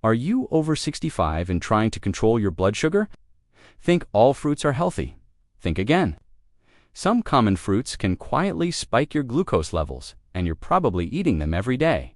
Are you over 65 and trying to control your blood sugar? Think all fruits are healthy. Think again. Some common fruits can quietly spike your glucose levels, and you're probably eating them every day.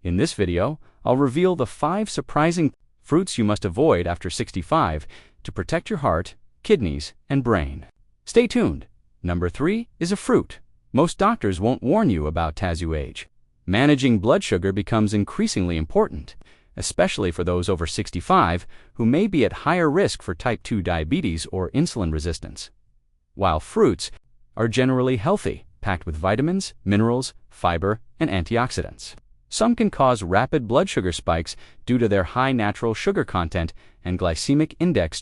In this video, I'll reveal the 5 surprising fruits you must avoid after 65 to protect your heart, kidneys, and brain. Stay tuned. Number 3 is a fruit most doctors won't warn you about as you age. Managing blood sugar becomes increasingly important, especially for those over 65 who may be at higher risk for type 2 diabetes or insulin resistance. While fruits are generally healthy, packed with vitamins, minerals, fiber, and antioxidants, some can cause rapid blood sugar spikes due to their high natural sugar content and glycemic index.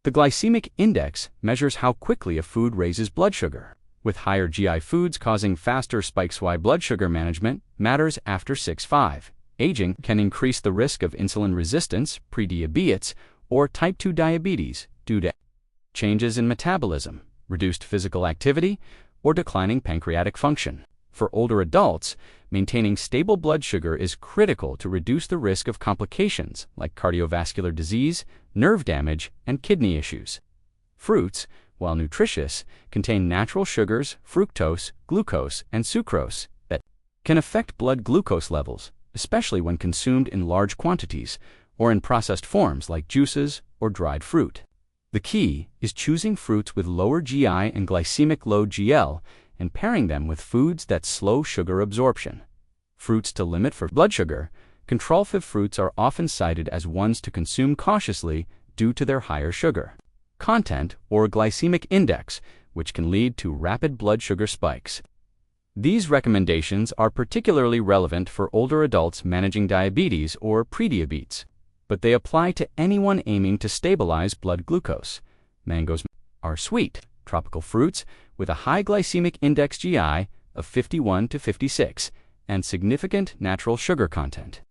The glycemic index measures how quickly a food raises blood sugar, with higher GI foods causing faster spikes. Why blood sugar management matters after 65. Aging can increase the risk of insulin resistance, pre-diabetes, or type 2 diabetes due to changes in metabolism, reduced physical activity, or declining pancreatic function. For older adults, maintaining stable blood sugar is critical to reduce the risk of complications like cardiovascular disease, nerve damage, and kidney issues. Fruits, while nutritious, contain natural sugars, fructose, glucose, and sucrose that can affect blood glucose levels, especially when consumed in large quantities or in processed forms like juices or dried fruit. The key is choosing fruits with lower GI and glycemic load GL and pairing them with foods that slow sugar absorption. Fruits to limit for blood sugar. Control-5 fruits are often cited as ones to consume cautiously due to their higher sugar content or glycemic index, which can lead to rapid blood sugar spikes. These recommendations are particularly relevant for older adults managing diabetes or prediabetes, but they apply to anyone aiming to stabilize blood glucose. Mangoes are sweet, tropical fruits with a high glycemic index GI of 51 to 56 and significant natural sugar content.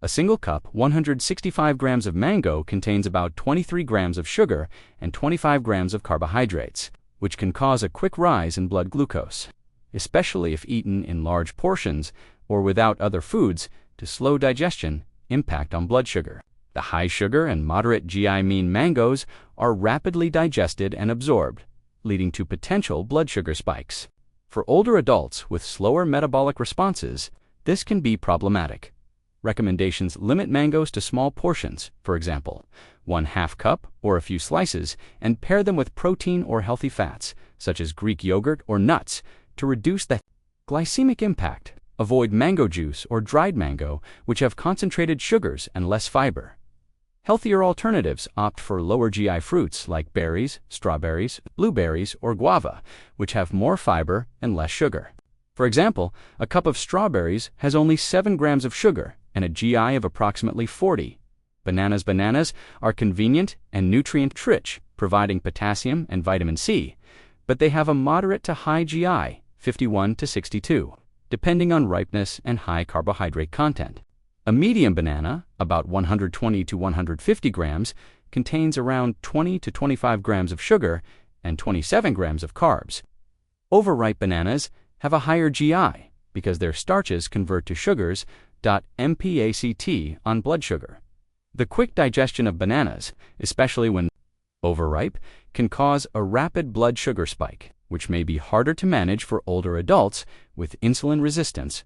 A single cup, 165 grams of mango contains about 23 grams of sugar and 25 grams of carbohydrates, which can cause a quick rise in blood glucose, especially if eaten in large portions or without other foods to slow digestion. Impact on blood sugar. The high sugar and moderate GI mean mangoes are rapidly digested and absorbed, leading to potential blood sugar spikes. For older adults with slower metabolic responses, this can be problematic. Recommendations limit mangoes to small portions, for example, 1/2 cup or a few slices, and pair them with protein or healthy fats, such as Greek yogurt or nuts, to reduce the glycemic impact. Avoid mango juice or dried mango, which have concentrated sugars and less fiber. Healthier alternatives opt for lower GI fruits like berries, strawberries, blueberries, or guava, which have more fiber and less sugar. For example, a cup of strawberries has only 7 grams of sugar and a GI of approximately 40. Bananas are convenient and nutrient-rich, providing potassium and vitamin C, but they have a moderate to high GI, 51 to 62, depending on ripeness and high carbohydrate content. A medium banana, about 120 to 150 grams, contains around 20 to 25 grams of sugar and 27 grams of carbs. Overripe bananas have a higher GI because their starches convert to sugars. MPACT on blood sugar. The quick digestion of bananas, especially when overripe, can cause a rapid blood sugar spike, which may be harder to manage for older adults with insulin resistance.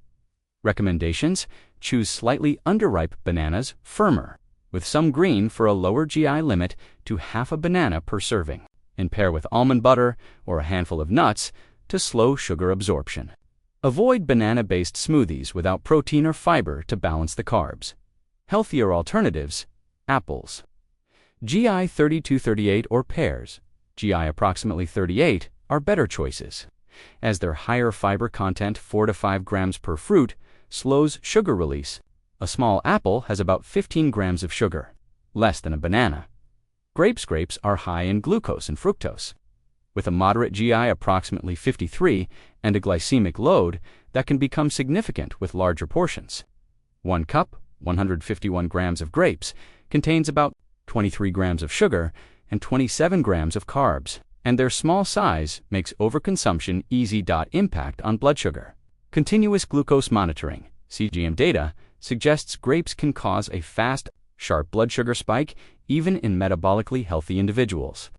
Recommendations: choose slightly underripe bananas, firmer, with some green for a lower GI limit to half a banana per serving, and pair with almond butter or a handful of nuts to slow sugar absorption. Avoid banana-based smoothies without protein or fiber to balance the carbs. Healthier alternatives: apples. GI 32-38 or pears, GI approximately 38, are better choices, as their higher fiber content, 4 to 5 grams per fruit, slows sugar release. A small apple has about 15 grams of sugar, less than a banana. Grapes are high in glucose and fructose, with a moderate GI approximately 53 and a glycemic load that can become significant with larger portions. 1 cup, 151 grams of grapes, contains about 23 grams of sugar and 27 grams of carbs, and their small size makes overconsumption easy. Impact on blood sugar. Continuous glucose monitoring. CGM data suggests grapes can cause a fast, sharp blood sugar spike even in metabolically healthy individuals.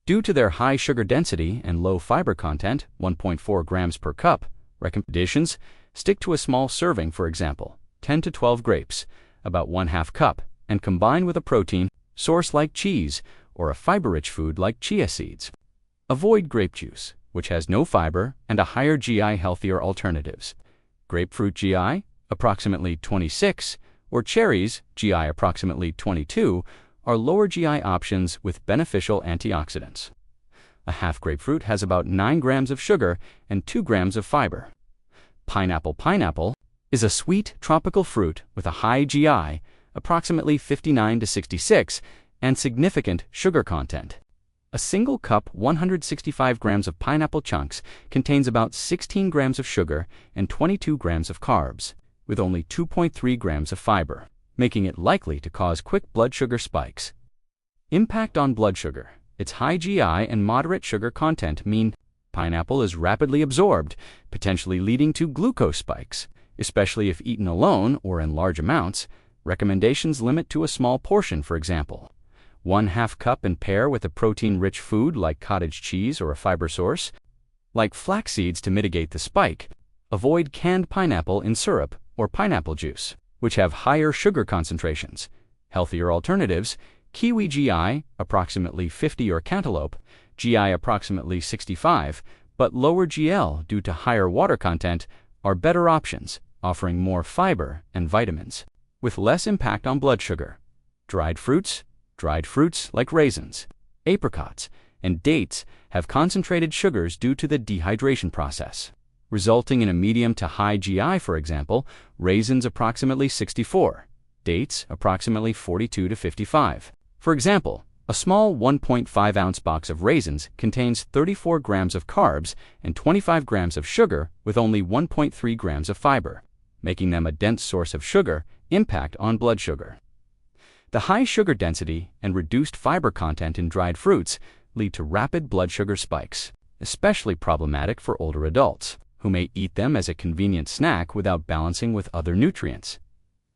Due to their high sugar density and low fiber content, 1.4 grams per cup, recommendations: stick to a small serving, for example, 10 to 12 grapes, about 1/2 cup, and combine with a protein source like cheese or a fiber-rich food like chia seeds. Avoid grape juice, which has no fiber and a higher GI. Healthier alternatives: grapefruit GI, approximately 26, or cherries, GI approximately 22, are lower GI options with beneficial antioxidants. A half grapefruit has about 9 grams of sugar and 2 grams of fiber. Pineapple is a sweet tropical fruit with a high GI, approximately 59 to 66, and significant sugar content. A single cup 165 grams of pineapple chunks contains about 16 grams of sugar and 22 grams of carbs, with only 2.3 grams of fiber, making it likely to cause quick blood sugar spikes. Impact on blood sugar: its high GI and moderate sugar content mean pineapple is rapidly absorbed, potentially leading to glucose spikes, especially if eaten alone or in large amounts. Recommendations limit to a small portion, for example, 1/2 cup, and pair with a protein-rich food like cottage cheese or a fiber source, like flax seeds, to mitigate the spike. Avoid canned pineapple in syrup or pineapple juice, which have higher sugar concentrations. Healthier alternatives: kiwi GI, approximately 50, or cantaloupe, GI approximately 65, but lower GL due to higher water content, are better options, offering more fiber and vitamins, with less impact on blood sugar. Dried fruits like raisins, apricots, and dates have concentrated sugars due to the dehydration process, resulting in a medium to high GI. For example, raisins approximately 64, dates approximately 42 to 55. For example, a small 1.5-ounce box of raisins contains 34 grams of carbs and 25 grams of sugar with only 1.3 grams of fiber, making them a dense source of sugar. Impact on blood sugar: the high sugar density and reduced fiber content in dried fruits lead to rapid blood sugar spikes, especially problematic for older adults, who may eat them as a convenient snack without balancing with other nutrients.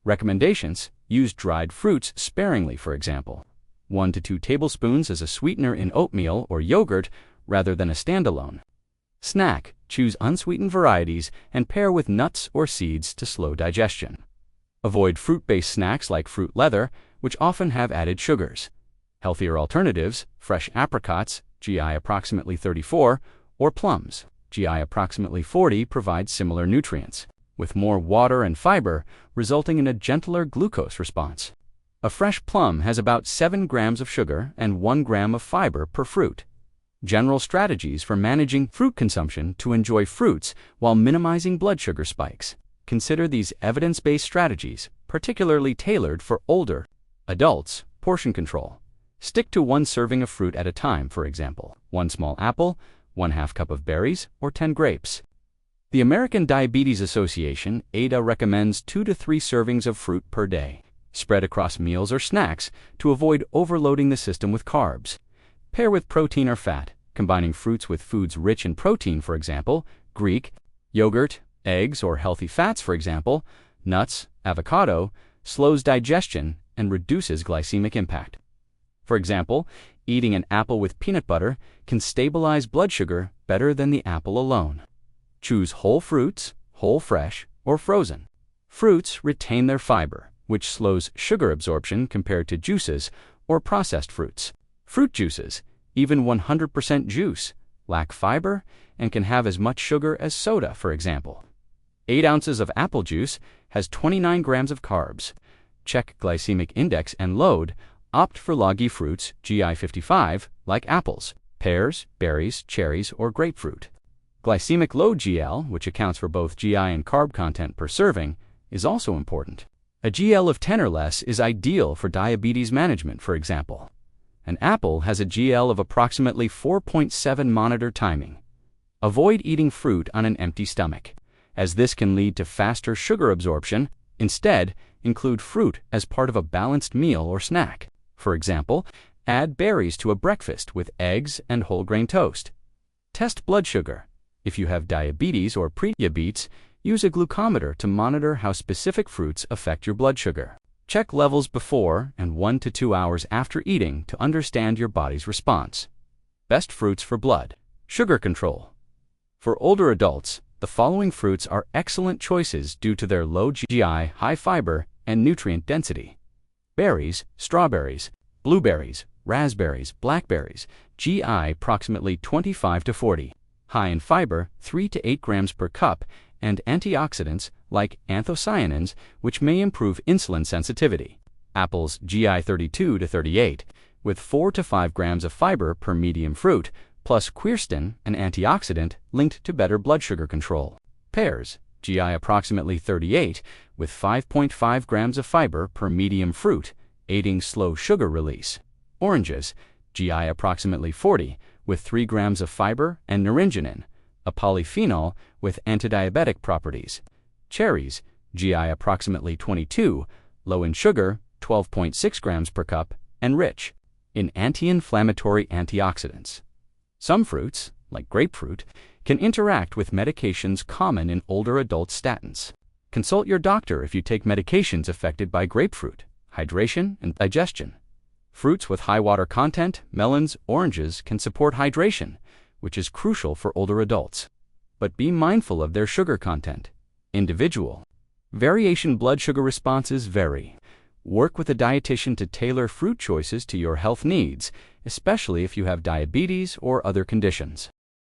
Recommendations: use dried fruits sparingly, for example, 1 to 2 tablespoons as a sweetener in oatmeal or yogurt rather than a standalone. Snack: choose unsweetened varieties and pair with nuts or seeds to slow digestion. Avoid fruit-based snacks like fruit leather, which often have added sugars. Healthier alternatives: fresh apricots, GI approximately 34, or plums, GI approximately 40, provide similar nutrients, with more water and fiber, resulting in a gentler glucose response. A fresh plum has about 7 grams of sugar and 1 gram of fiber per fruit. General strategies for managing fruit consumption to enjoy fruits while minimizing blood sugar spikes. Consider these evidence-based strategies, particularly tailored for older adults. Portion control: stick to 1 serving of fruit at a time, for example, 1 small apple, 1/2 cup of berries, or 10 grapes. The American Diabetes Association (ADA) recommends 2 to 3 servings of fruit per day, spread across meals or snacks to avoid overloading the system with carbs. Pair with protein or fat, combining fruits with foods rich in protein, for example, Greek yogurt, eggs, or healthy fats, for example, nuts, avocado, slows digestion and reduces glycemic impact. For example, eating an apple with peanut butter can stabilize blood sugar better than the apple alone. Choose whole fruits, whole, fresh, or frozen. Fruits retain their fiber, which slows sugar absorption compared to juices or processed fruits. Fruit juices, even 100% juice, lack fiber and can have as much sugar as soda, for example. 8 ounces of apple juice has 29 grams of carbs. Check glycemic index and load. Opt for loggy fruits, GI 55, like apples, pears, berries, cherries, or grapefruit. Glycemic load GL, which accounts for both GI and carb content per serving, is also important. A GL of 10 or less is ideal for diabetes management, for example. An apple has a GL of approximately 4.7. Monitor timing. Avoid eating fruit on an empty stomach, as this can lead to faster sugar absorption. Instead, include fruit as part of a balanced meal or snack. For example, add berries to a breakfast with eggs and whole grain toast. Test blood sugar. If you have diabetes or pre-diabetes, Use a glucometer to monitor how specific fruits affect your blood sugar. Check levels before and 1 to 2 hours after eating to understand your body's response. Best fruits for blood sugar control. For older adults, the following fruits are excellent choices due to their low GI, high fiber, and nutrient density. Berries, strawberries, blueberries, raspberries, blackberries, GI approximately 25 to 40, high in fiber 3 to 8 grams per cup, and antioxidants like anthocyanins, which may improve insulin sensitivity. Apples, GI 32 to 38, with 4 to 5 grams of fiber per medium fruit, plus quercetin, an antioxidant linked to better blood sugar control. Pears, GI approximately 38, with 5.5 grams of fiber per medium fruit, aiding slow sugar release. Oranges, GI approximately 40, with 3 grams of fiber and naringenin, a polyphenol with antidiabetic properties. Cherries, GI approximately 22, low in sugar, 12.6 grams per cup, and rich in anti-inflammatory antioxidants. Some fruits, like grapefruit, can interact with medications common in older adult statins. Consult your doctor if you take medications affected by grapefruit, hydration, and digestion. Fruits with high water content, melons, oranges, can support hydration, which is crucial for older adults. But be mindful of their sugar content. Individual variation blood sugar responses vary. Work with a dietitian to tailor fruit choices to your health needs, especially if you have diabetes or other conditions.